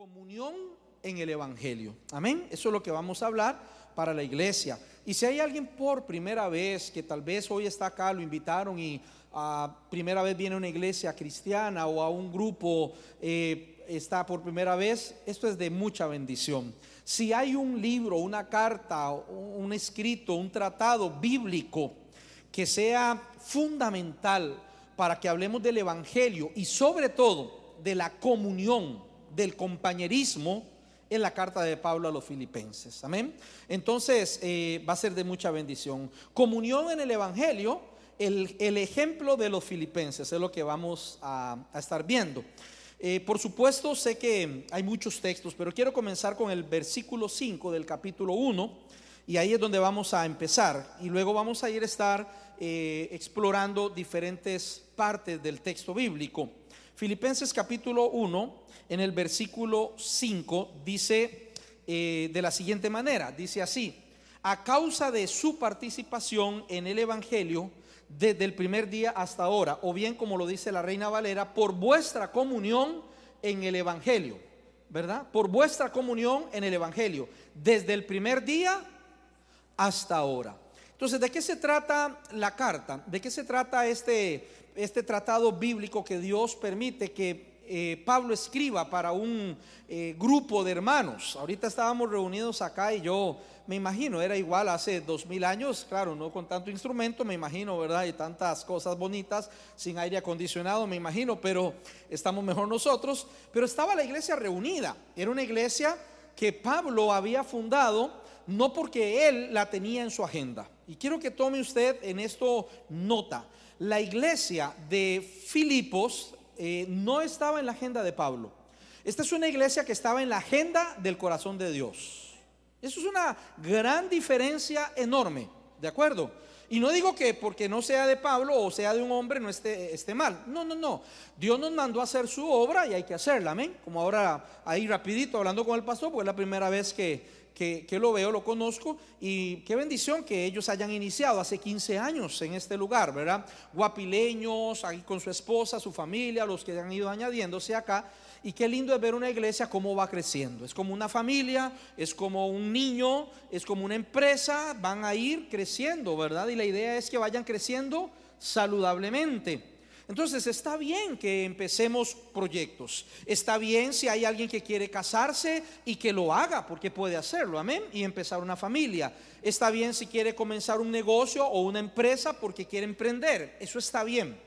Comunión en el Evangelio. Amén. Eso es lo que vamos a hablar para la iglesia. Y si hay alguien por primera vez que tal vez hoy está acá, lo invitaron y primera vez viene a una iglesia cristiana o a un grupo, está por primera vez, esto es de mucha bendición. Si hay un libro, una carta, un escrito, un tratado bíblico que sea fundamental para que hablemos del Evangelio y sobre todo de la comunión, del compañerismo, en la carta de Pablo a los Filipenses. Amén. Entonces va a ser de mucha bendición. Comunión en el Evangelio, el ejemplo de los Filipenses es lo que vamos a estar viendo. Por supuesto sé que hay muchos textos, pero quiero comenzar con el versículo 5 del capítulo 1, y ahí es donde vamos a empezar, y luego vamos a ir a estar explorando diferentes partes del texto bíblico. Filipenses capítulo 1, en el versículo 5 dice de la siguiente manera, dice así: a causa de su participación en el Evangelio desde el primer día hasta ahora, o bien como lo dice la Reina Valera, por vuestra comunión en el Evangelio, ¿verdad? Por vuestra comunión en el Evangelio desde el primer día hasta ahora. Entonces, ¿de qué se trata la carta? ¿De qué se trata este tratado bíblico que Dios permite que Pablo escriba para un grupo de hermanos? Ahorita estábamos reunidos acá y yo me imagino, era igual hace 2000 años, claro, no con tanto instrumento, me imagino, ¿verdad? Y tantas cosas bonitas, sin aire acondicionado, me imagino, pero estamos mejor nosotros. Pero estaba la iglesia reunida, era una iglesia que Pablo había fundado, no porque él la tenía en su agenda. Y quiero que tome usted en esto nota. La iglesia de Filipos no estaba en la agenda de Pablo. Esta es una iglesia que estaba en la agenda del corazón de Dios. Eso es una gran diferencia enorme, ¿de acuerdo? Y no digo que porque no sea de Pablo o sea de un hombre no esté mal. No. Dios nos mandó a hacer su obra y hay que hacerla, amén. Como ahora ahí rapidito hablando con el pastor, porque es la primera vez que lo veo, lo conozco, y qué bendición que ellos hayan iniciado hace 15 años en este lugar, ¿verdad? Guapileños, ahí con su esposa, su familia, los que han ido añadiéndose acá. Y qué lindo es ver una iglesia cómo va creciendo. Es como una familia, es como un niño, es como una empresa, van a ir creciendo, ¿verdad? Y la idea es que vayan creciendo saludablemente. Entonces está bien que empecemos proyectos, está bien si hay alguien que quiere casarse y que lo haga porque puede hacerlo, amén, y empezar una familia. Está bien si quiere comenzar un negocio o una empresa porque quiere emprender, eso está bien.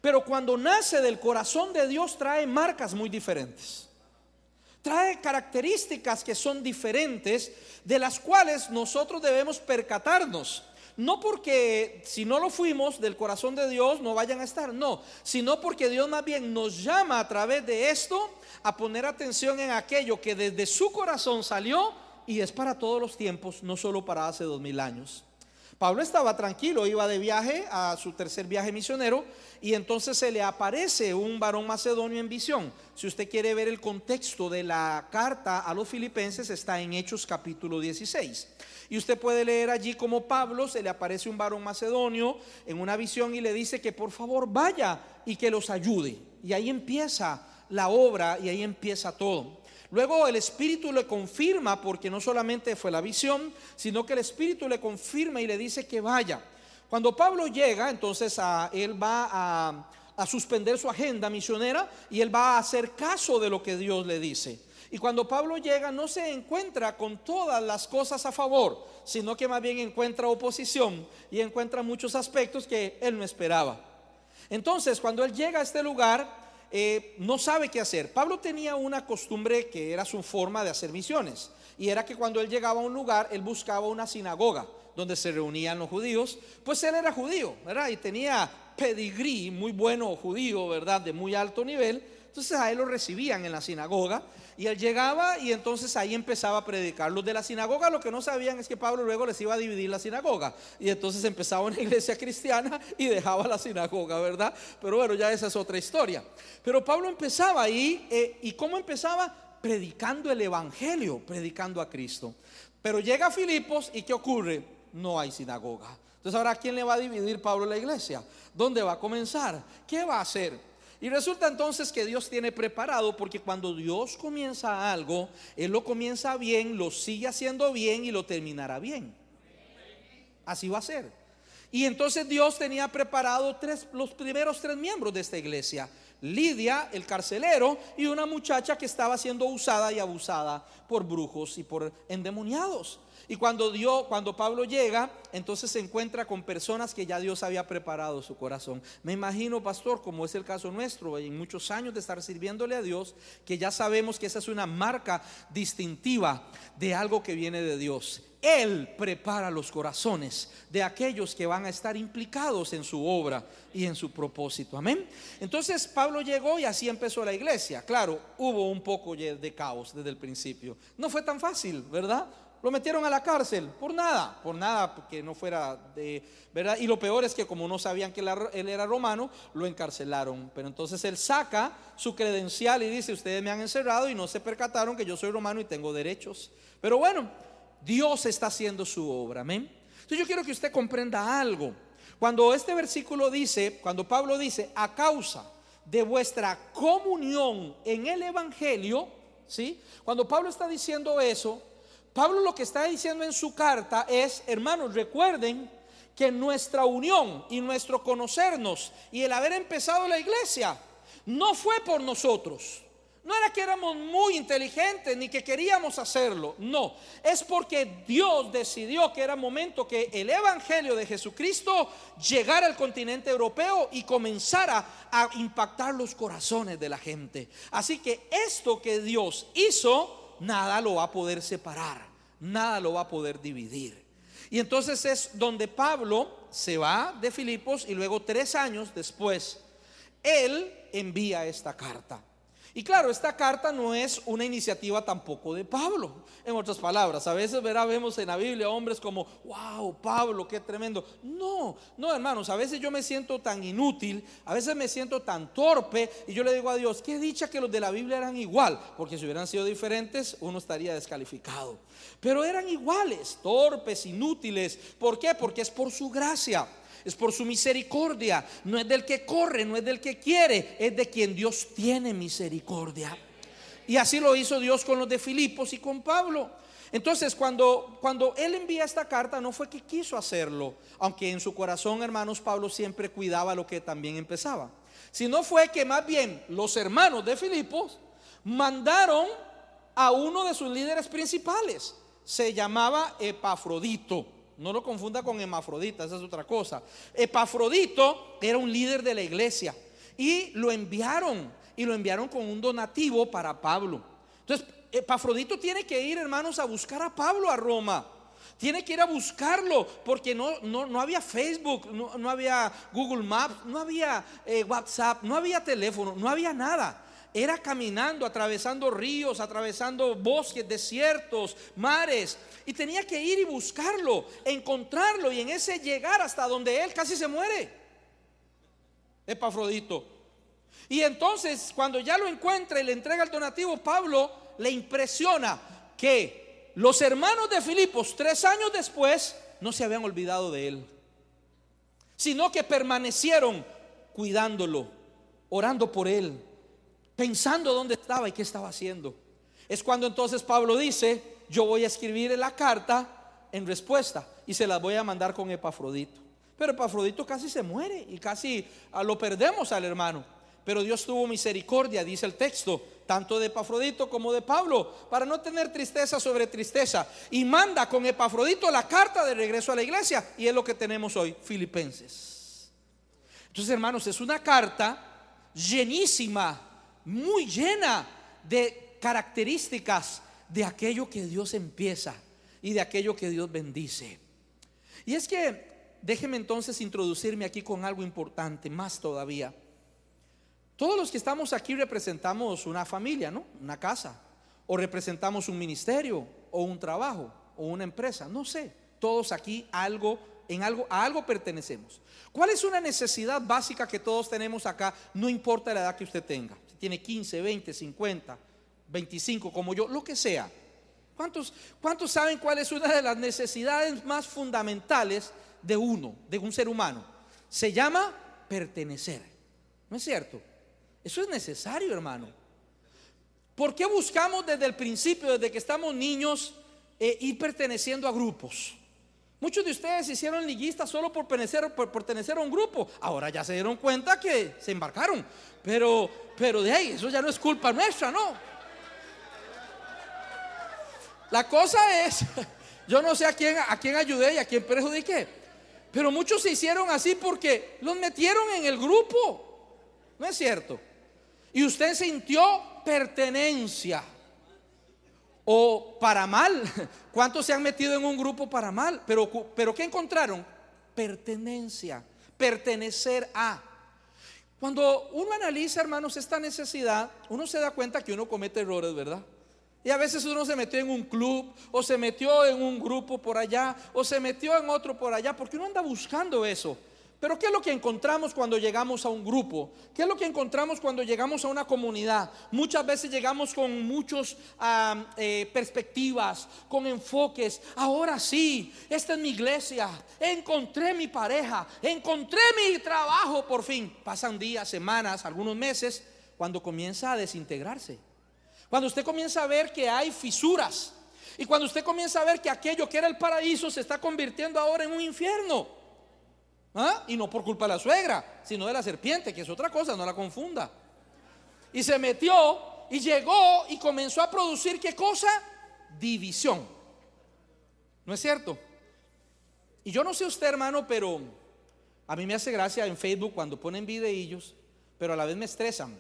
Pero cuando nace del corazón de Dios trae marcas muy diferentes, trae características que son diferentes, de las cuales nosotros debemos percatarnos. No porque si no lo fuimos del corazón de Dios no vayan a estar, no, sino porque Dios más bien nos llama a través de esto a poner atención en aquello que desde su corazón salió y es para todos los tiempos, no solo para hace 2000 años. Pablo estaba tranquilo, iba de viaje a su tercer viaje misionero y entonces se le aparece un varón macedonio en visión. Si usted quiere ver el contexto de la carta a los Filipenses, está en Hechos capítulo 16. Y usted puede leer allí como Pablo se le aparece un varón macedonio en una visión y le dice que por favor vaya y que los ayude. Y ahí empieza la obra y ahí empieza todo. Luego el Espíritu le confirma, porque no solamente fue la visión, sino que el Espíritu le confirma y le dice que vaya. Cuando Pablo llega, entonces él va a suspender su agenda misionera y él va a hacer caso de lo que Dios le dice. Y cuando Pablo llega no se encuentra con todas las cosas a favor, sino que más bien encuentra oposición y encuentra muchos aspectos que él no esperaba. Entonces cuando él llega a este lugar, no sabe qué hacer. Pablo tenía una costumbre que era su forma de hacer misiones, y era que cuando él llegaba a un lugar, él buscaba una sinagoga donde se reunían los judíos. Pues él era judío, ¿verdad? Y tenía pedigrí muy bueno judío, ¿verdad? De muy alto nivel. Entonces a él lo recibían en la sinagoga y él llegaba y entonces ahí empezaba a predicar. Los de la sinagoga lo que no sabían es que Pablo luego les iba a dividir la sinagoga y entonces empezaba una iglesia cristiana y dejaba la sinagoga, ¿verdad? Pero bueno, ya esa es otra historia. Pero Pablo empezaba ahí ¿y cómo empezaba? Predicando el evangelio, predicando a Cristo. Pero llega a Filipos y ¿qué ocurre? No hay sinagoga. Entonces ahora ¿quién le va a dividir Pablo la iglesia? ¿Dónde va a comenzar? ¿Qué va a hacer? Y resulta entonces que Dios tiene preparado, porque cuando Dios comienza algo, Él lo comienza bien, lo sigue haciendo bien y lo terminará bien. Así va a ser. Y entonces Dios tenía preparado los primeros 3 miembros de esta iglesia: Lidia, el carcelero, y una muchacha que estaba siendo usada y abusada por brujos y por endemoniados. Y cuando Pablo llega, entonces se encuentra con personas que ya Dios había preparado su corazón. Me imagino, pastor, como es el caso nuestro, en muchos años de estar sirviéndole a Dios, que ya sabemos que esa es una marca distintiva de algo que viene de Dios. Él prepara los corazones de aquellos que van a estar implicados en su obra y en su propósito. Amén. Entonces Pablo llegó y así empezó la iglesia. Claro, hubo un poco de caos desde el principio. No fue tan fácil, ¿verdad? Lo metieron a la cárcel por nada, porque no fuera de verdad. Y lo peor es que como no sabían que él era romano, lo encarcelaron. Pero entonces él saca su credencial y dice: ustedes me han encerrado y no se percataron que yo soy romano y tengo derechos. Pero bueno, Dios está haciendo su obra, amén. Entonces yo quiero que usted comprenda algo. Cuando este versículo dice, cuando Pablo dice: a causa de vuestra comunión en el evangelio, ¿sí? Cuando Pablo está diciendo eso, Pablo lo que está diciendo en su carta es: hermanos, recuerden que nuestra unión y nuestro conocernos y el haber empezado la iglesia no fue por nosotros. No era que éramos muy inteligentes ni que queríamos hacerlo, no, es porque Dios decidió que era momento que el evangelio de Jesucristo llegara al continente europeo y comenzara a impactar los corazones de la gente. Así que esto que Dios hizo, nada lo va a poder separar, nada lo va a poder dividir. Y entonces es donde Pablo se va de Filipos y luego 3 años después él envía esta carta. Y claro, esta carta no es una iniciativa tampoco de Pablo. En otras palabras, a veces vemos en la Biblia hombres como: wow, Pablo, qué tremendo. No, hermanos, a veces yo me siento tan inútil, a veces me siento tan torpe, y yo le digo a Dios: qué dicha que los de la Biblia eran igual, porque si hubieran sido diferentes, uno estaría descalificado. Pero eran iguales, torpes, inútiles. ¿Por qué? Porque es por su gracia, es por su misericordia. No es del que corre, no es del que quiere, es de quien Dios tiene misericordia. Y así lo hizo Dios con los de Filipos y con Pablo. Entonces cuando él envía esta carta, no fue que quiso hacerlo, aunque en su corazón, hermanos, Pablo siempre cuidaba lo que también empezaba, sino fue que más bien los hermanos de Filipos mandaron a uno de sus líderes principales. Se llamaba Epafrodito. No lo confunda con Hermafrodita, esa es otra cosa. Epafrodito era un líder de la iglesia y lo enviaron con un donativo para Pablo. Entonces Epafrodito tiene que ir, hermanos, a buscar a Pablo a Roma. Tiene que ir a buscarlo, porque no había Facebook, no había Google Maps, no había WhatsApp, no había teléfono, no había nada. Era caminando, atravesando ríos, atravesando bosques, desiertos, mares, y tenía que ir y buscarlo, encontrarlo, y en ese llegar hasta donde él casi se muere, Epafrodito. Y entonces cuando ya lo encuentra y le entrega el donativo, Pablo le impresiona que los hermanos de Filipos 3 años después no se habían olvidado de él, sino que permanecieron cuidándolo, orando por él, pensando dónde estaba y qué estaba haciendo. Es cuando entonces Pablo dice: yo voy a escribir la carta en respuesta y se las voy a mandar con Epafrodito. Pero Epafrodito casi se muere y casi lo perdemos al hermano. Pero Dios tuvo misericordia, dice el texto, tanto de Epafrodito como de Pablo, para no tener tristeza sobre tristeza, y manda con Epafrodito la carta de regreso a la iglesia. Y es lo que tenemos hoy, Filipenses. Entonces, hermanos, es una carta llenísima, muy llena de características de aquello que Dios empieza y de aquello que Dios bendice. Y es que déjeme entonces introducirme aquí con algo importante, más todavía. Todos los que estamos aquí representamos una familia, ¿no? Una casa, o representamos un ministerio, o un trabajo, o una empresa, no sé. Todos aquí a algo pertenecemos. ¿Cuál es una necesidad básica que todos tenemos acá? No importa la edad que usted tenga, si tiene 15, 20, 50, 25 como yo, lo que sea. ¿Cuántos saben cuál es una de las necesidades más fundamentales de un ser humano? Se llama pertenecer, ¿no es cierto? Eso es necesario, hermano. ¿Por qué buscamos desde el principio, desde que estamos niños, ir perteneciendo a grupos? Muchos de ustedes se hicieron liguistas solo por pertenecer a un grupo. Ahora ya se dieron cuenta que se embarcaron. Pero de ahí, eso ya no es culpa nuestra, ¿no? La cosa es, yo no sé a quién ayudé y a quién perjudiqué, pero muchos se hicieron así porque los metieron en el grupo. ¿No es cierto? Y usted sintió pertenencia. O para mal. ¿Cuántos se han metido en un grupo para mal? Pero ¿qué encontraron? Pertenencia, pertenecer a. Cuando uno analiza, hermanos, esta necesidad, uno se da cuenta que uno comete errores, ¿verdad? Y a veces uno se metió en un club, o se metió en un grupo por allá, o se metió en otro por allá, porque uno anda buscando eso. Pero ¿qué es lo que encontramos cuando llegamos a un grupo? ¿Qué es lo que encontramos cuando llegamos a una comunidad? Muchas veces llegamos con muchas perspectivas, con enfoques. Ahora sí, esta es mi iglesia, encontré mi pareja, encontré mi trabajo por fin. Pasan días, semanas, algunos meses, cuando comienza a desintegrarse. Cuando usted comienza a ver que hay fisuras, y cuando usted comienza a ver que aquello que era el paraíso se está convirtiendo ahora en un infierno. Y no por culpa de la suegra, sino de la serpiente, que es otra cosa, no la confunda. Y se metió y llegó y comenzó a producir, ¿qué cosa? División. ¿No es cierto? Y yo no sé usted, hermano, pero a mí me hace gracia en Facebook cuando ponen videillos, pero a la vez me estresan.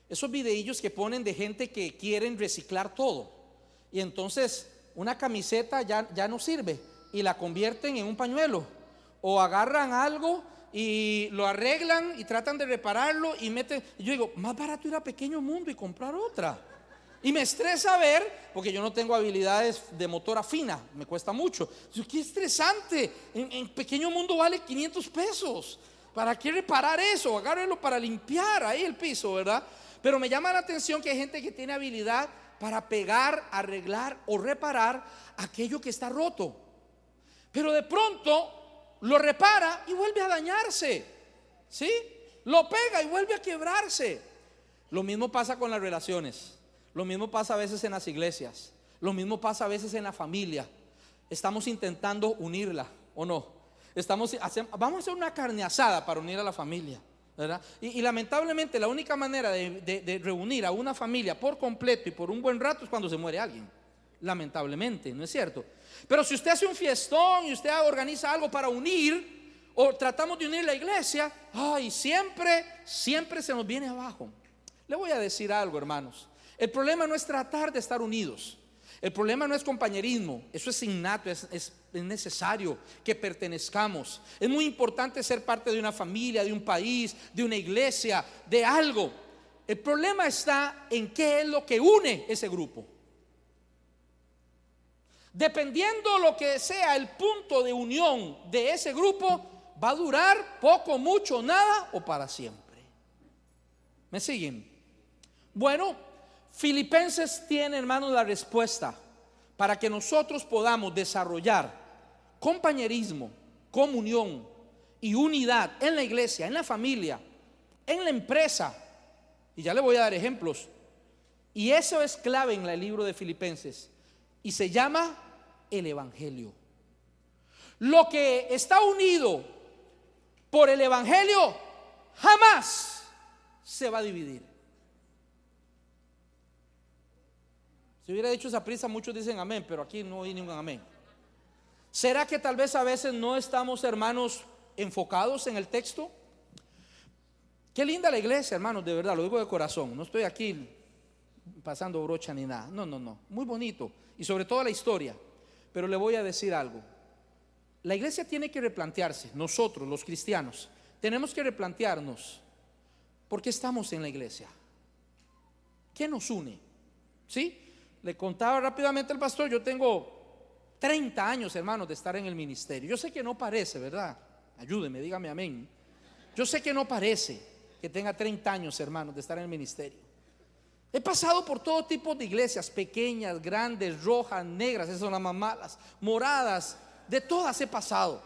Esos videillos que ponen de gente que quieren reciclar todo. Y entonces una camiseta ya no sirve y la convierten en un pañuelo. O agarran algo y lo arreglan y tratan de repararlo y meten. Y yo digo, más barato ir a Pequeño Mundo y comprar otra. Y me estresa ver, porque yo no tengo habilidades de motora fina, me cuesta mucho. Qué estresante. En Pequeño Mundo vale 500 pesos. ¿Para qué reparar eso? Agárrenlo para limpiar ahí el piso, ¿verdad? Pero me llama la atención que hay gente que tiene habilidad para pegar, arreglar o reparar aquello que está roto. Pero de pronto lo repara y vuelve a dañarse, ¿sí? Lo pega y vuelve a quebrarse. Lo mismo pasa con las relaciones. Lo mismo pasa a veces en las iglesias. Lo mismo pasa a veces en la familia. Estamos intentando unirla, ¿o no? Vamos a hacer una carne asada para unir a la familia, ¿verdad? Y lamentablemente la única manera de reunir a una familia por completo y por un buen rato es cuando se muere alguien. Lamentablemente, ¿no es cierto? Pero si usted hace un fiestón y usted organiza algo para unir, o tratamos de unir la iglesia, siempre se nos viene abajo. Le voy a decir algo, hermanos. El problema no es tratar de estar unidos. El problema no es compañerismo. Eso es innato, es necesario que pertenezcamos. Es muy importante ser parte de una familia, de un país, de una iglesia, de algo. El problema está en qué es lo que une ese grupo. Dependiendo lo que sea el punto de unión de ese grupo, va a durar poco, mucho, nada o para siempre. ¿Me siguen? Bueno, Filipenses tiene, hermanos, la respuesta para que nosotros podamos desarrollar compañerismo, comunión y unidad en la iglesia, en la familia, en la empresa. Y ya le voy a dar ejemplos. Y eso es clave en el libro de Filipenses. Y se llama el Evangelio. Lo que está unido por el Evangelio jamás se va a dividir. Si hubiera dicho esa prisa, muchos dicen amén, pero aquí no hay ningún amén. ¿Será que tal vez a veces no estamos, hermanos, enfocados en el texto? Qué linda la iglesia, hermanos, de verdad, lo digo de corazón. No estoy aquí pasando brocha ni nada. No, muy bonito. Y sobre todo la historia. Pero le voy a decir algo. La iglesia tiene que replantearse. Nosotros, los cristianos, tenemos que replantearnos ¿por qué estamos en la iglesia? ¿Qué nos une? ¿Sí? Le contaba rápidamente al pastor, yo tengo 30 años, hermanos, de estar en el ministerio. Yo sé que no parece, ¿verdad? Ayúdeme, dígame amén. Yo sé que no parece que tenga 30 años, hermanos, de estar en el ministerio. He pasado por todo tipo de iglesias, pequeñas, grandes, rojas, negras, esas son las más malas, moradas, de todas he pasado.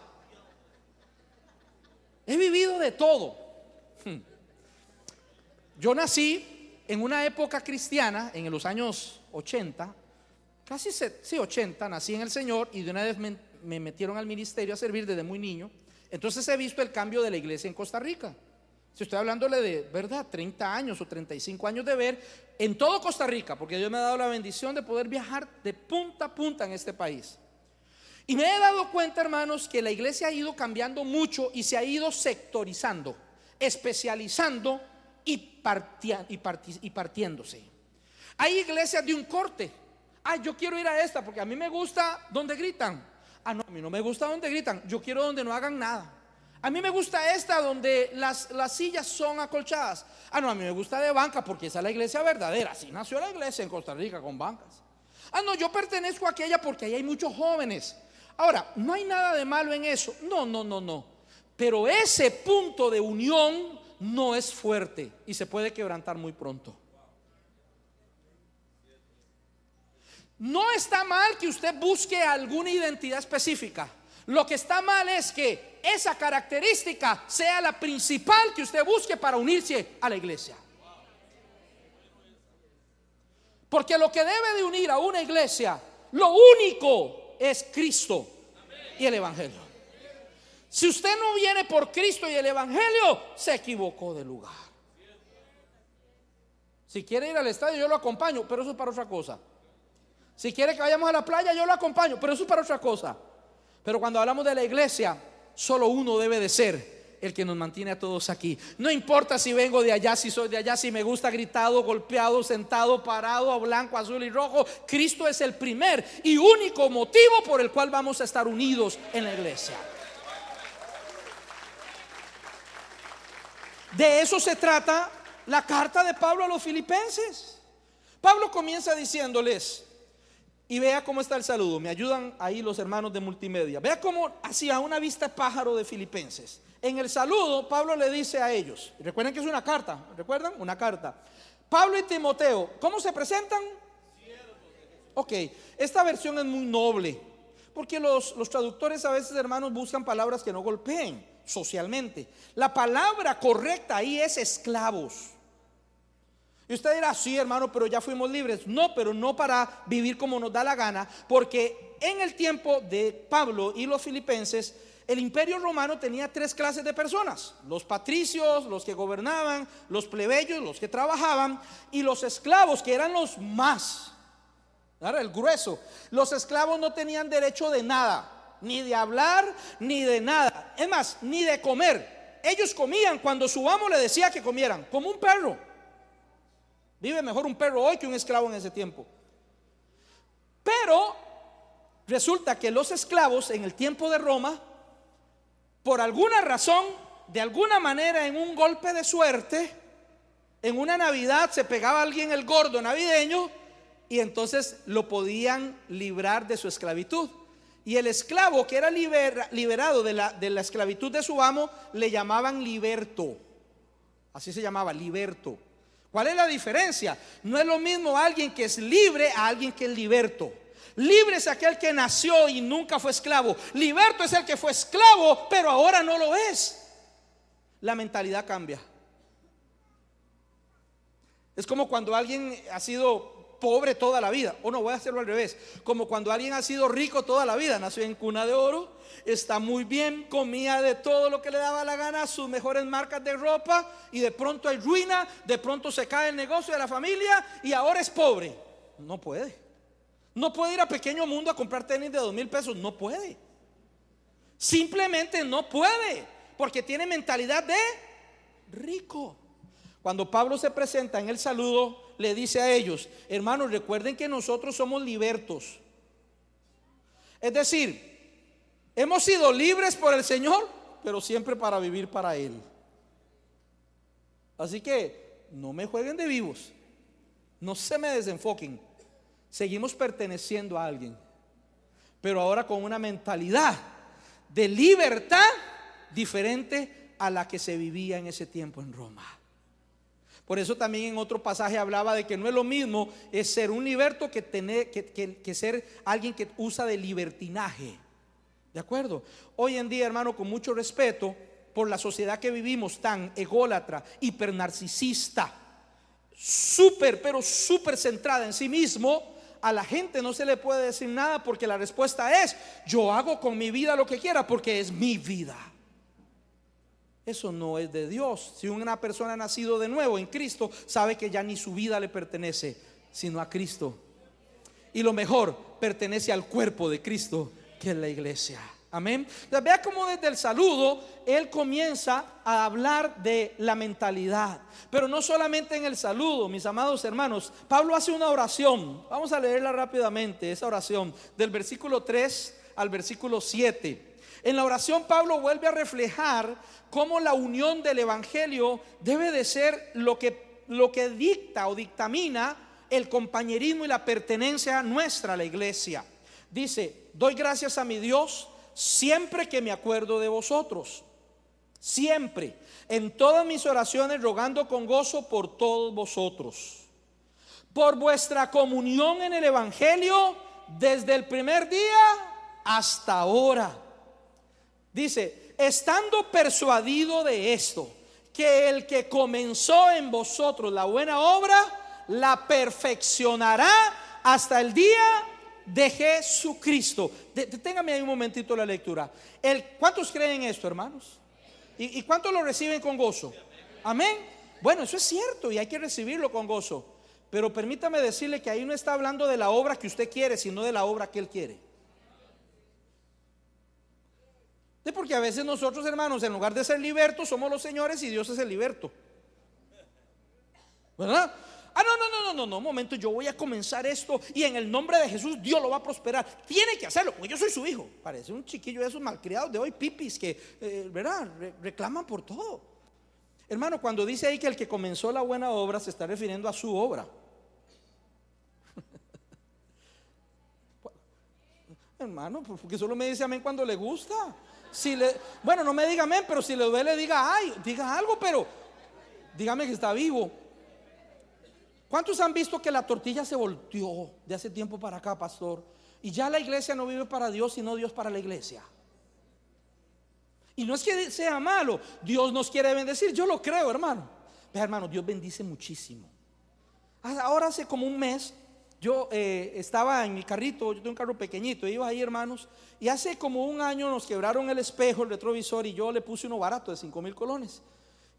He vivido de todo. Yo nací en una época cristiana, en los años 80, casi 80, nací en el Señor y de una vez me metieron al ministerio a servir desde muy niño. Entonces he visto el cambio de la iglesia en Costa Rica. Si estoy hablándole de, ¿verdad?, 30 años o 35 años de ver en todo Costa Rica, porque Dios me ha dado la bendición de poder viajar de punta a punta en este país. Y me he dado cuenta, hermanos, que la iglesia ha ido cambiando mucho y se ha ido sectorizando, especializando y partiéndose. Hay iglesias de un corte. Yo quiero ir a esta porque a mí me gusta donde gritan. No, a mí no me gusta donde gritan, yo quiero donde no hagan nada. A mí me gusta esta donde las sillas son acolchadas. No, a mí me gusta de banca porque esa es la iglesia verdadera. Así nació la iglesia en Costa Rica, con bancas. No, yo pertenezco a aquella porque ahí hay muchos jóvenes. Ahora, no hay nada de malo en eso. No. Pero ese punto de unión no es fuerte y se puede quebrantar muy pronto. No está mal que usted busque alguna identidad específica. Lo que está mal es que esa característica sea la principal que usted busque para unirse a la iglesia. Porque lo que debe de unir a una iglesia, lo único es Cristo y el Evangelio. Si usted no viene por Cristo y el Evangelio, se equivocó de lugar. Si quiere ir al estadio, yo lo acompaño, pero eso es para otra cosa. Si quiere que vayamos a la playa, yo lo acompaño, pero eso es para otra cosa. Pero cuando hablamos de la iglesia, solo uno debe de ser el que nos mantiene a todos aquí. No importa si vengo de allá, si soy de allá, si me gusta gritado, golpeado, sentado, parado, blanco, azul y rojo. Cristo es el primer y único motivo por el cual vamos a estar unidos en la iglesia. De eso se trata la carta de Pablo a los filipenses. Pablo comienza diciéndoles, y vea cómo está el saludo. Me ayudan ahí los hermanos de multimedia. Vea cómo hacía una vista pájaro de filipenses. En el saludo Pablo le dice a ellos, recuerden que es una carta, ¿recuerdan? Una carta. Pablo y Timoteo, ¿cómo se presentan? Ok, esta versión es muy noble, porque los traductores a veces, hermanos, buscan palabras que no golpeen socialmente. La palabra correcta ahí es esclavos. Y usted dirá, sí, hermano, pero ya fuimos libres. No, pero no para vivir como nos da la gana, porque en el tiempo de Pablo y los filipenses, el imperio romano tenía tres clases de personas: los patricios, los que gobernaban, los plebeyos, los que trabajaban, y los esclavos, que eran los más, ¿verdad?, el grueso. Los esclavos no tenían derecho de nada, ni de hablar, ni de nada, es más, ni de comer. Ellos comían cuando su amo le decía que comieran, como un perro. Vive mejor un perro hoy que un esclavo en ese tiempo. Pero resulta que los esclavos en el tiempo de Roma, por alguna razón, de alguna manera, en un golpe de suerte, en una Navidad se pegaba a alguien el gordo navideño y entonces lo podían librar de su esclavitud. Y el esclavo que era liberado de la esclavitud de su amo, le llamaban liberto. Así se llamaba, liberto. ¿Cuál es la diferencia? No es lo mismo alguien que es libre a alguien que es liberto. Libre es aquel que nació y nunca fue esclavo. Liberto es el que fue esclavo, pero ahora no lo es. La mentalidad cambia. Es como cuando alguien ha sido pobre toda la vida, o no, voy a hacerlo al revés, como cuando alguien ha sido rico toda la vida, nació en cuna de oro, está muy bien, comía de todo lo que le daba la gana, sus mejores marcas de ropa, y de pronto hay ruina, de pronto se cae el negocio de la familia y ahora es pobre. No puede ir a Pequeño Mundo a comprar tenis de 2,000 pesos, no puede, simplemente no puede, porque tiene mentalidad de rico. Cuando Pablo se presenta en el saludo, le dice a ellos: hermanos, recuerden que nosotros somos libertos. Es decir, hemos sido libres por el Señor, pero siempre para vivir para Él. Así que no me jueguen de vivos, no se me desenfoquen. Seguimos perteneciendo a alguien, pero ahora con una mentalidad de libertad diferente a la que se vivía en ese tiempo en Roma. Por eso también en otro pasaje hablaba de que no es lo mismo es ser un liberto que ser alguien que usa de libertinaje. ¿De acuerdo? Hoy en día, hermano, con mucho respeto por la sociedad que vivimos tan ególatra, hipernarcisista, súper, pero súper centrada en sí mismo, a la gente no se le puede decir nada, porque la respuesta es: yo hago con mi vida lo que quiera porque es mi vida. Eso no es de Dios. Si una persona ha nacido de nuevo en Cristo, sabe que ya ni su vida le pertenece, sino a Cristo. Y lo mejor, pertenece al cuerpo de Cristo, que es la iglesia. Amén. Entonces, vea cómo desde el saludo él comienza a hablar de la mentalidad. Pero no solamente en el saludo, mis amados hermanos. Pablo hace una oración. Vamos a leerla rápidamente, esa oración, del versículo 3 al versículo 7. En la oración Pablo vuelve a reflejar cómo la unión del evangelio debe de ser lo que dicta o dictamina el compañerismo y la pertenencia nuestra a la iglesia. Dice: doy gracias a mi Dios siempre que me acuerdo de vosotros, siempre, en todas mis oraciones, rogando con gozo por todos vosotros, por vuestra comunión en el evangelio desde el primer día hasta ahora. Dice: estando persuadido de esto, que el que comenzó en vosotros la buena obra, la perfeccionará hasta el día de Jesucristo. Deténgame ahí un momentito la lectura. ¿Cuántos creen esto, hermanos? ¿Y cuántos lo reciben con gozo? Amén. Bueno, eso es cierto y hay que recibirlo con gozo. Pero permítame decirle que ahí no está hablando de la obra que usted quiere, sino de la obra que Él quiere. Porque a veces nosotros, hermanos, en lugar de ser libertos, somos los señores y Dios es el liberto, ¿verdad? No, un momento, yo voy a comenzar esto y en el nombre de Jesús Dios lo va a prosperar. Tiene que hacerlo, porque yo soy su hijo. Parece un chiquillo de esos malcriados de hoy, pipis, que ¿verdad? Reclaman por todo. Hermano, cuando dice ahí que el que comenzó la buena obra, se está refiriendo a su obra. Hermano, porque solo me dice amén cuando le gusta. Bueno, no me diga amén, pero si le duele, diga algo, pero dígame que está vivo. ¿Cuántos han visto que la tortilla se volteó de hace tiempo para acá, pastor? Y ya la iglesia no vive para Dios, sino Dios para la iglesia. Y no es que sea malo, Dios nos quiere bendecir, yo lo creo, hermano. Vea, hermano, Dios bendice muchísimo. Ahora hace como un mes, yo estaba en mi carrito, yo tengo un carro pequeñito, iba ahí, hermanos, y hace como un año nos quebraron el espejo, el retrovisor, y yo le puse uno barato de 5,000 colones.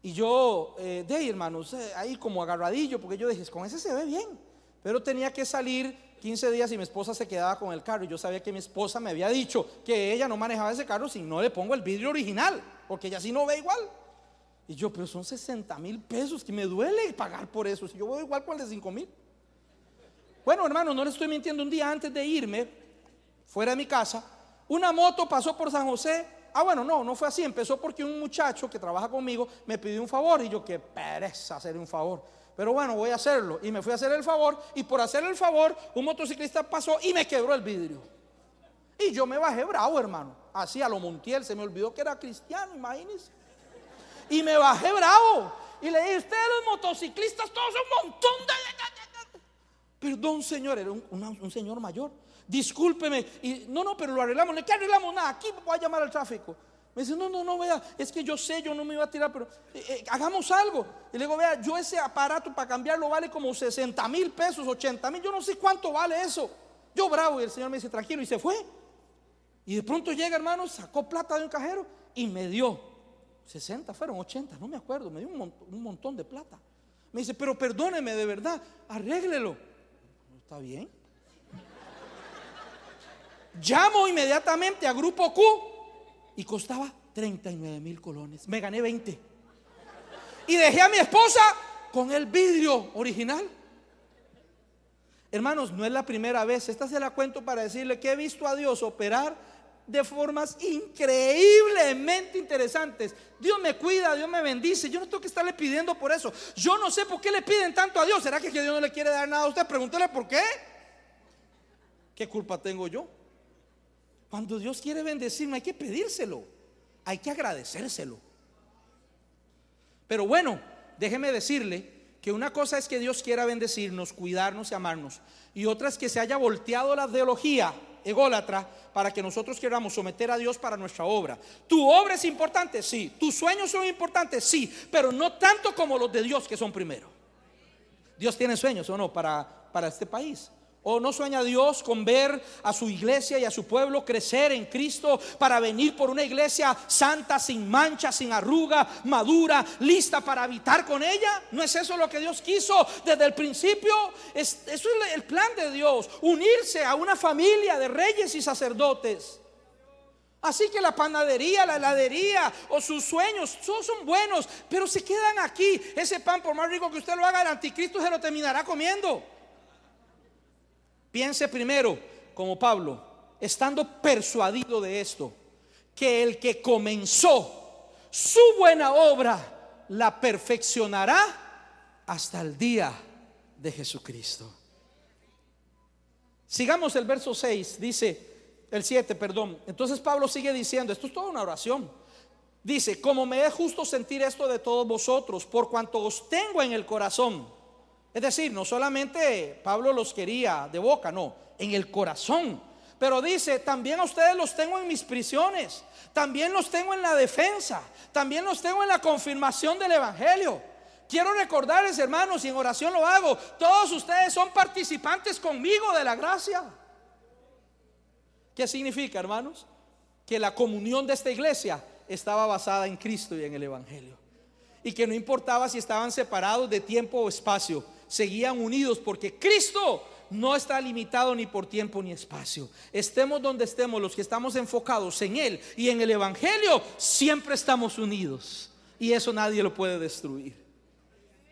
Y yo, hermanos, ahí como agarradillo, porque yo dije, con ese se ve bien. Pero tenía que salir 15 días y mi esposa se quedaba con el carro. Y yo sabía que mi esposa me había dicho que ella no manejaba ese carro si no le pongo el vidrio original, porque ella sí no ve igual. Y yo, pero son 60,000 pesos, que me duele pagar por eso, si yo veo igual con el de 5,000. Bueno, hermano, no le estoy mintiendo. Un día antes de irme, fuera de mi casa, una moto pasó por San José. Bueno, no fue así. Empezó porque un muchacho que trabaja conmigo me pidió un favor. Y yo, qué pereza hacer un favor, pero bueno, voy a hacerlo. Y me fui a hacer el favor. Y por hacer el favor, un motociclista pasó y me quebró el vidrio. Y yo me bajé bravo, hermano. Así a lo Montiel, se me olvidó que era cristiano, imagínense. Y me bajé bravo. Y le dije: ustedes los motociclistas todos son un montón de... Perdón, señor, era un señor mayor. Discúlpeme. Y no, pero lo arreglamos. ¿Qué arreglamos? Nada, aquí voy a llamar al tráfico. Me dice: no, vea, es que yo sé, yo no me iba a tirar, pero hagamos algo. Y le digo: vea, yo ese aparato para cambiarlo vale como 60,000 pesos, 80,000, yo no sé cuánto vale eso. Yo bravo. Y el señor me dice: tranquilo, y se fue. Y de pronto llega, hermano, sacó plata de un cajero y me dio 60, fueron 80, no me acuerdo, me dio un montón de plata. Me dice: pero perdóneme, de verdad, arréglelo. ¿Está bien? Llamo inmediatamente a Grupo Q y costaba 39,000 colones. Me gané 20 y dejé a mi esposa con el vidrio original. Hermanos, no es la primera vez. Esta se la cuento para decirle que he visto a Dios operar de formas increíblemente interesantes. Dios me cuida, Dios me bendice. Yo no tengo que estarle pidiendo por eso. Yo no sé por qué le piden tanto a Dios. ¿Será que Dios no le quiere dar nada a usted? Pregúntele por qué. ¿Qué culpa tengo yo? Cuando Dios quiere bendecirme, hay que pedírselo, hay que agradecérselo. Pero bueno, déjeme decirle que una cosa es que Dios quiera bendecirnos, cuidarnos y amarnos, y otra es que se haya volteado la teología ególatra para que nosotros queramos someter a Dios para nuestra obra. Tu obra es importante, sí. Tus sueños son importantes, sí, pero no tanto como los de Dios, que son primero. Dios tiene sueños o no para este país. ¿O no sueña Dios con ver a su iglesia y a su pueblo crecer en Cristo para venir por una iglesia santa, sin mancha, sin arruga, madura, lista para habitar con ella? ¿No es eso lo que Dios quiso desde el principio? Eso es el plan de Dios, unirse a una familia de reyes y sacerdotes. Así que la panadería, la heladería o sus sueños todos son buenos, pero se quedan aquí. Ese pan, por más rico que usted lo haga, el anticristo se lo terminará comiendo. Piense primero, como Pablo, estando persuadido de esto, que el que comenzó su buena obra la perfeccionará hasta el día de Jesucristo. Sigamos el verso 6, dice el 7, perdón. Entonces Pablo sigue diciendo, esto es toda una oración. Dice: como me es justo sentir esto de todos vosotros, por cuanto os tengo en el corazón. Es decir, no solamente Pablo los quería de boca, no, en el corazón. Pero dice: también a ustedes los tengo en mis prisiones, también los tengo en la defensa, también los tengo en la confirmación del evangelio. Quiero recordarles, hermanos, y en oración lo hago, todos ustedes son participantes conmigo de la gracia. ¿Qué significa, hermanos? Que la comunión de esta iglesia estaba basada en Cristo y en el evangelio, y que no importaba si estaban separados de tiempo o espacio, seguían unidos, porque Cristo no está limitado ni por tiempo ni espacio. Estemos donde estemos, los que estamos enfocados en Él y en el evangelio, siempre estamos unidos, y eso nadie lo puede destruir.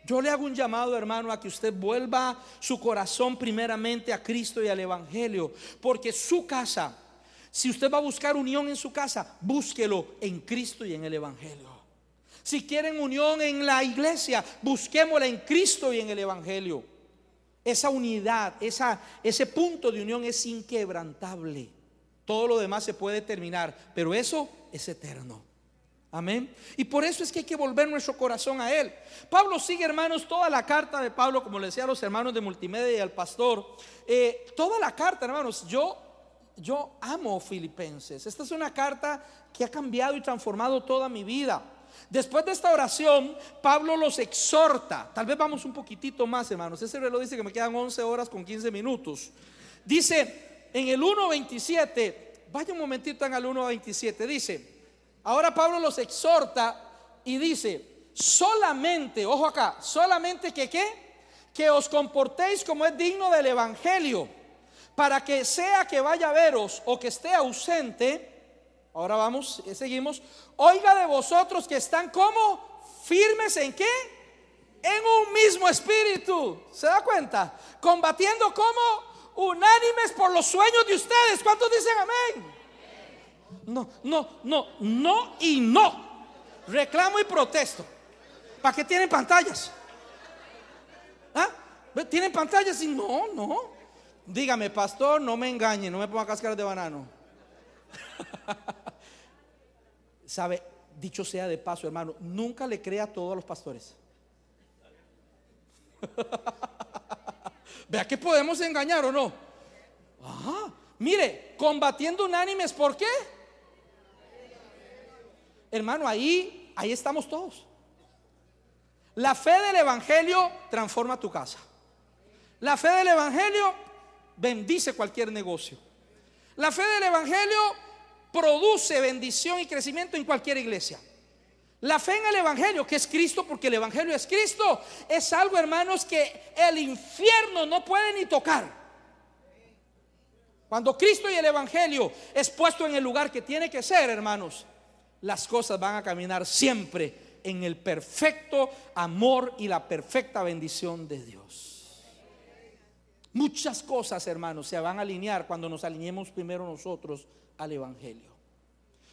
Yo le hago un llamado, hermano, a que usted vuelva su corazón primeramente a Cristo y al evangelio, porque su casa, si usted va a buscar unión en su casa, búsquelo en Cristo y en el evangelio. Si quieren unión en la iglesia, busquémosla en Cristo y en el evangelio. Esa unidad, ese punto de unión es inquebrantable. Todo lo demás se puede terminar, pero eso es eterno. Amén. Y por eso es que hay que volver nuestro corazón a Él. Pablo sigue, hermanos, toda la carta de Pablo, como le decía a los hermanos de Multimedia y al pastor, toda la carta, hermanos. Yo amo Filipenses. Esta es una carta que ha cambiado y transformado toda mi vida. Después de esta oración, Pablo los exhorta. Tal vez vamos un poquitito más, hermanos. Ese reloj dice que me quedan 11 horas con 15 minutos. Dice en el 1:27, vaya un momentito en el 1:27, dice: ahora Pablo los exhorta y dice: solamente, ojo acá, solamente que os comportéis como es digno del evangelio, para que sea que vaya a veros o que esté ausente. Ahora vamos, seguimos. Oiga de vosotros que están como firmes en ¿qué? En un mismo espíritu. ¿Se da cuenta? Combatiendo como unánimes por los sueños de ustedes. ¿Cuántos dicen amén? No y no. Reclamo y protesto. ¿Para qué tienen pantallas? ¿Ah? ¿Tienen pantallas? Y no. Dígame, pastor, no me engañe, no me ponga cáscaras de banano. Sabe, dicho sea de paso, hermano, nunca le crea todo a los pastores. Vea que podemos engañar o no. Mire, combatiendo unánimes, ¿por qué? Hermano, ahí estamos todos. La fe del evangelio transforma tu casa. La fe del evangelio bendice cualquier negocio. La fe del evangelio produce bendición y crecimiento en cualquier iglesia. La fe en el evangelio, que es Cristo, porque el evangelio es Cristo, es algo, hermanos, que el infierno no puede ni tocar. Cuando Cristo y el evangelio es puesto en el lugar que tiene que ser, hermanos, las cosas van a caminar siempre en el perfecto amor y la perfecta bendición de Dios. Muchas cosas, hermanos, se van a alinear cuando nos alineemos primero nosotros al evangelio.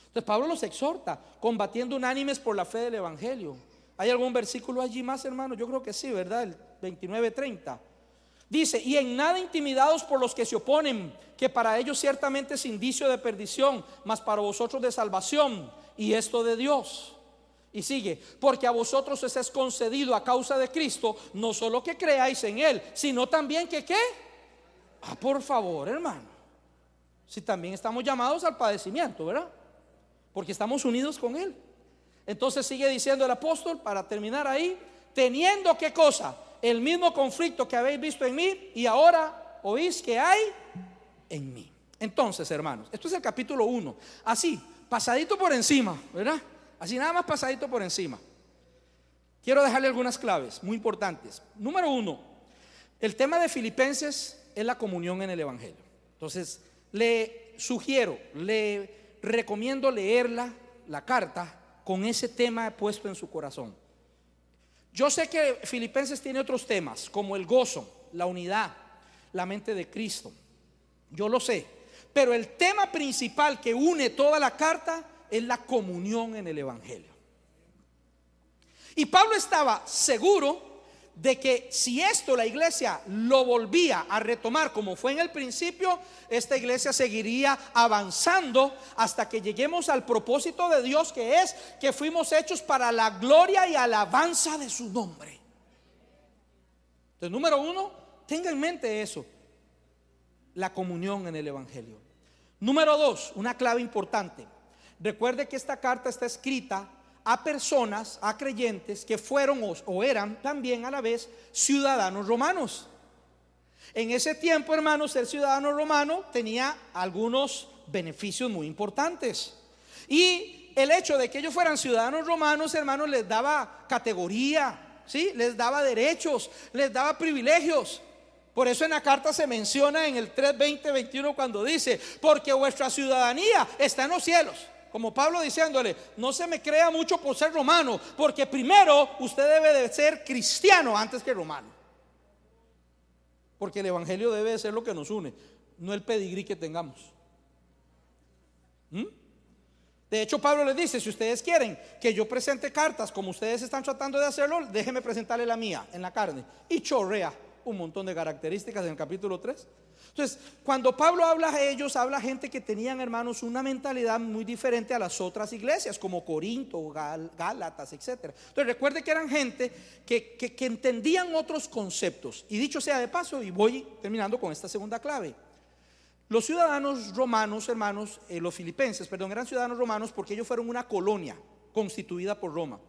Entonces Pablo los exhorta, combatiendo unánimes por la fe del evangelio. ¿Hay algún versículo allí más, hermano? Yo creo que sí, ¿verdad? El 29:30. Dice: y en nada intimidados por los que se oponen, que para ellos ciertamente es indicio de perdición, mas para vosotros de salvación, y esto de Dios. Y sigue: porque a vosotros os es concedido a causa de Cristo, no solo que creáis en Él, sino también que ¿qué? Por favor, hermano, si también estamos llamados al padecimiento, ¿verdad? Porque estamos unidos con Él. Entonces sigue diciendo el apóstol, para terminar ahí: teniendo ¿qué cosa? el mismo conflicto que habéis visto en mí y ahora oís que hay en mí. Entonces, hermanos, esto es el capítulo 1. Así, pasadito por encima, ¿verdad? Así nada más pasadito por encima. Quiero dejarle algunas claves muy importantes. Número 1, el tema de Filipenses es la comunión en el Evangelio. Entonces, le sugiero, le recomiendo leerla, la carta, con ese tema puesto en su corazón. Yo sé que Filipenses tiene otros temas, como el gozo, la unidad, la mente de Cristo. Yo lo sé, pero el tema principal que une toda la carta es la comunión en el Evangelio. Y Pablo estaba seguro de que si esto la iglesia lo volvía a retomar como fue en el principio, esta iglesia seguiría avanzando hasta que lleguemos al propósito de Dios, que es que fuimos hechos para la gloria y alabanza de su nombre. Entonces, número 1, tenga en mente eso, la comunión en el Evangelio. Número 2, una clave importante. Recuerde que esta carta está escrita a personas, a creyentes que fueron o eran también a la vez ciudadanos romanos. En ese tiempo, hermanos, ser ciudadano romano tenía algunos beneficios muy importantes. Y el hecho de que ellos fueran ciudadanos romanos, hermanos, les daba categoría, ¿sí? Les daba derechos, les daba privilegios. Por eso en la carta se menciona en el 3:20-21 cuando dice: porque vuestra ciudadanía está en los cielos. Como Pablo diciéndole: no se me crea mucho por ser romano, porque primero usted debe de ser cristiano antes que romano. Porque el Evangelio debe de ser lo que nos une, no el pedigrí que tengamos. De hecho, Pablo les dice: si ustedes quieren que yo presente cartas como ustedes están tratando de hacerlo, déjenme presentarle la mía en la carne. Y chorrea un montón de características en el capítulo 3. Entonces, cuando Pablo habla a ellos, habla a gente que tenían, hermanos, una mentalidad muy diferente a las otras iglesias, como Corinto, Gálatas, etc. Entonces, recuerde que eran gente que entendían otros conceptos. Y dicho sea de paso, y voy terminando con esta segunda clave. Los ciudadanos romanos, hermanos, los filipenses, perdón, eran ciudadanos romanos porque ellos fueron una colonia constituida por Roma.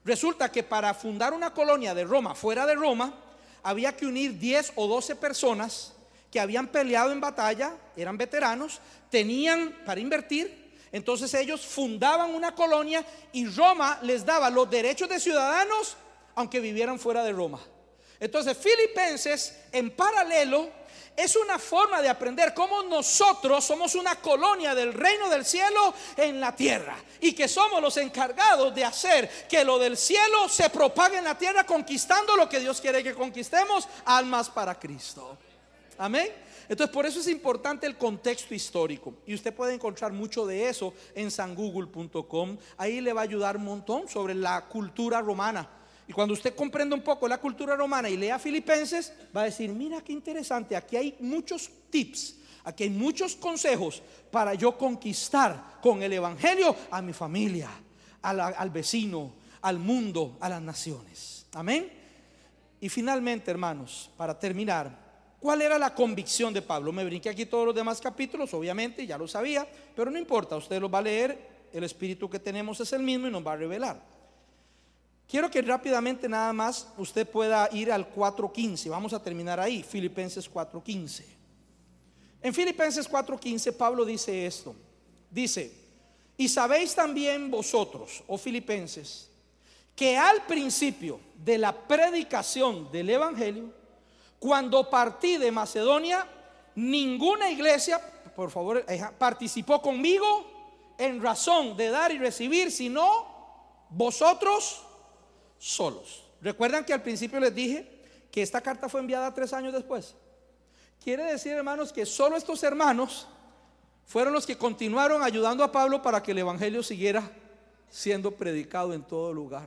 Resulta que para fundar una colonia de Roma fuera de Roma, había que unir 10 o 12 personas que habían peleado en batalla, eran veteranos, tenían para invertir. Entonces ellos fundaban una colonia y Roma les daba los derechos de ciudadanos aunque vivieran fuera de Roma. Entonces, Filipenses en paralelo es una forma de aprender cómo nosotros somos una colonia del reino del cielo en la tierra, y que somos los encargados de hacer que lo del cielo se propague en la tierra, conquistando lo que Dios quiere que conquistemos: almas para Cristo. Amén. Entonces, por eso es importante el contexto histórico, y usted puede encontrar mucho de eso en sangoogle.com. Ahí le va a ayudar un montón sobre la cultura romana. Y cuando usted comprenda un poco la cultura romana y lea Filipenses, va a decir: mira qué interesante, aquí hay muchos tips, aquí hay muchos consejos para yo conquistar con el Evangelio a mi familia, al vecino, al mundo, a las naciones. Amén. Y finalmente, hermanos, para terminar, ¿cuál era la convicción de Pablo? Me brinqué aquí todos los demás capítulos, obviamente, ya lo sabía, pero no importa, usted los va a leer. El espíritu que tenemos es el mismo y nos va a revelar. Quiero que rápidamente nada más usted pueda ir al 4:15. Vamos a terminar ahí, Filipenses 4:15. En Filipenses 4:15 Pablo dice esto. Dice: y sabéis también vosotros, oh filipenses, que al principio de la predicación del Evangelio, cuando partí de Macedonia, ninguna iglesia, por favor, participó conmigo en razón de dar y recibir, sino vosotros solos. ¿Recuerdan que al principio les dije que esta carta fue enviada 3 años después? Quiere decir, hermanos, que solo estos hermanos fueron los que continuaron ayudando a Pablo para que el Evangelio siguiera siendo predicado en todo lugar.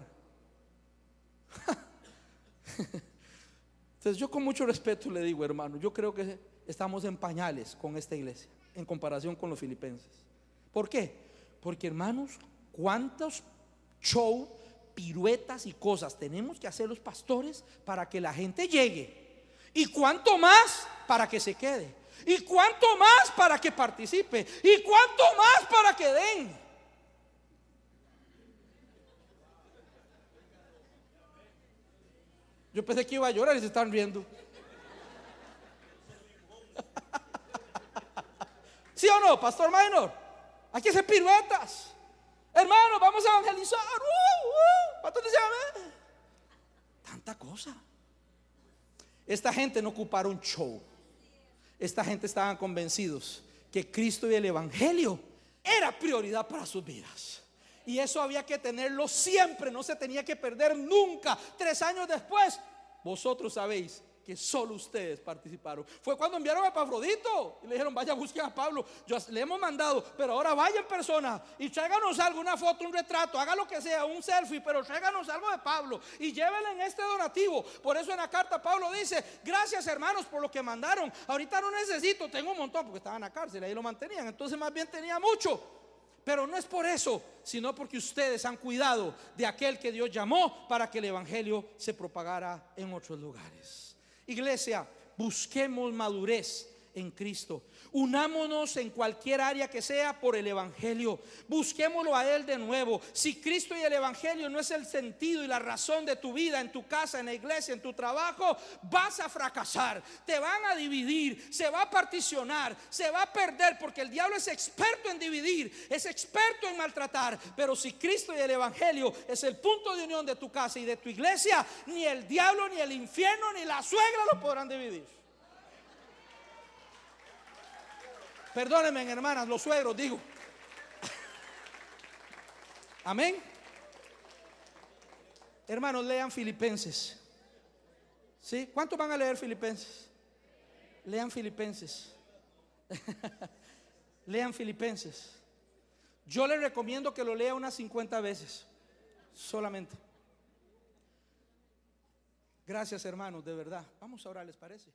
Entonces, yo con mucho respeto le digo, hermano, yo creo que estamos en pañales con esta iglesia en comparación con los filipenses. ¿Por qué? Porque, hermanos, cuántos show, piruetas y cosas tenemos que hacer los pastores para que la gente llegue, y cuánto más para que se quede, y cuánto más para que participe, y cuánto más para que den. Yo pensé que iba a llorar y se están riendo. ¿Sí o no, Pastor Minor? Hay que hacer piruetas. Hermano, vamos a evangelizar. ¿Cuánto te llama? Tanta cosa. Esta gente no ocuparon un show. Esta gente estaban convencidos que Cristo y el Evangelio era prioridad para sus vidas. Y eso había que tenerlo siempre, no se tenía que perder nunca. 3 años después, vosotros sabéis que solo ustedes participaron. Fue cuando enviaron a Epafrodito y le dijeron: vaya, busquen a Pablo, le hemos mandado, pero ahora vaya en persona y tráiganos algo, una foto, un retrato, haga lo que sea, un selfie, pero tráiganos algo de Pablo y llévenle en este donativo. Por eso en la carta Pablo dice: gracias, hermanos, por lo que mandaron. Ahorita no necesito, tengo un montón, porque estaba en la cárcel, ahí lo mantenían, entonces más bien tenía mucho. Pero no es por eso, sino porque ustedes han cuidado de aquel que Dios llamó para que el Evangelio se propagara en otros lugares. Iglesia, busquemos madurez en Cristo. Unámonos en cualquier área que sea por el Evangelio. Busquémoslo a Él de nuevo. Si Cristo y el Evangelio no es el sentido y la razón de tu vida, en tu casa, en la iglesia, en tu trabajo, vas a fracasar. Te van a dividir, se va a particionar, se va a perder, porque el diablo es experto en dividir, es experto en maltratar. Pero si Cristo y el Evangelio es el punto de unión de tu casa y de tu iglesia, ni el diablo, ni el infierno, ni la suegra lo podrán dividir. Perdónenme, hermanas, los suegros, digo. Amén. Hermanos, lean Filipenses. ¿Sí? ¿Cuántos van a leer Filipenses? Lean Filipenses. Lean Filipenses. Yo les recomiendo que lo lea unas 50 veces solamente. Gracias, hermanos, de verdad. Vamos a orar, ¿les parece?